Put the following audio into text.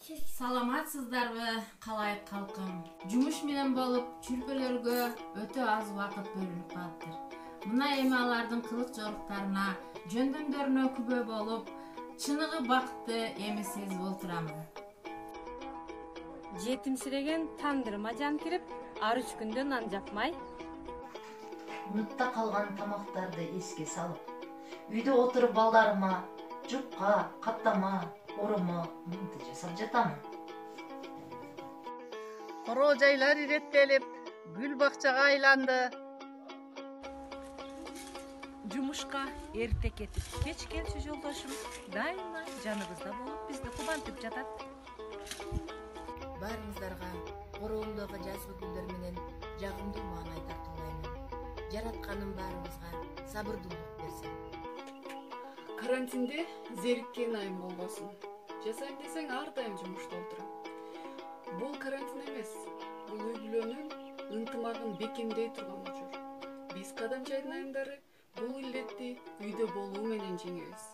Саламатсыздарбы, калай калкым. Жумуш менен болуп, чүлпөлөргө өтө аз убакыт бөлүнүп калыптыр. Мына эми алардын кылык жоруктарына, жөндөмдөрүнө күбө болуп, чыныгы бакытты эми сезип отурамын. Жетимсиреген тандырыма жан кирип, ар 3 күндө нан жапмай. Унутта калган тамактарды эске салып, үйдө отуруп балдарыма жупка, каттама, оромо мынты жасап жатамын. Короо жайлар иреттелип, гүл бакчага айланды. Жумушка эрте кетип, кеч келчү жолдошум дайыма жаныбызда болуп, бизди кубантып жатат. Баарыңыздарга короомдогу жазгы гүлдөр менен жагымдуу маанай тартуулайм. Жаратканым баарыбызга сабырдуулук берсин. Карантинде зериккен айым болбосун. Жасайм десең ар дайым жумушта отурам. Бул карантин эмес, бул үй бүлөнүн ынтымагын бекемдей турган учур. Биз Кадам чайдын айымдары бул илдетти үйдө болуу менен жеңебиз.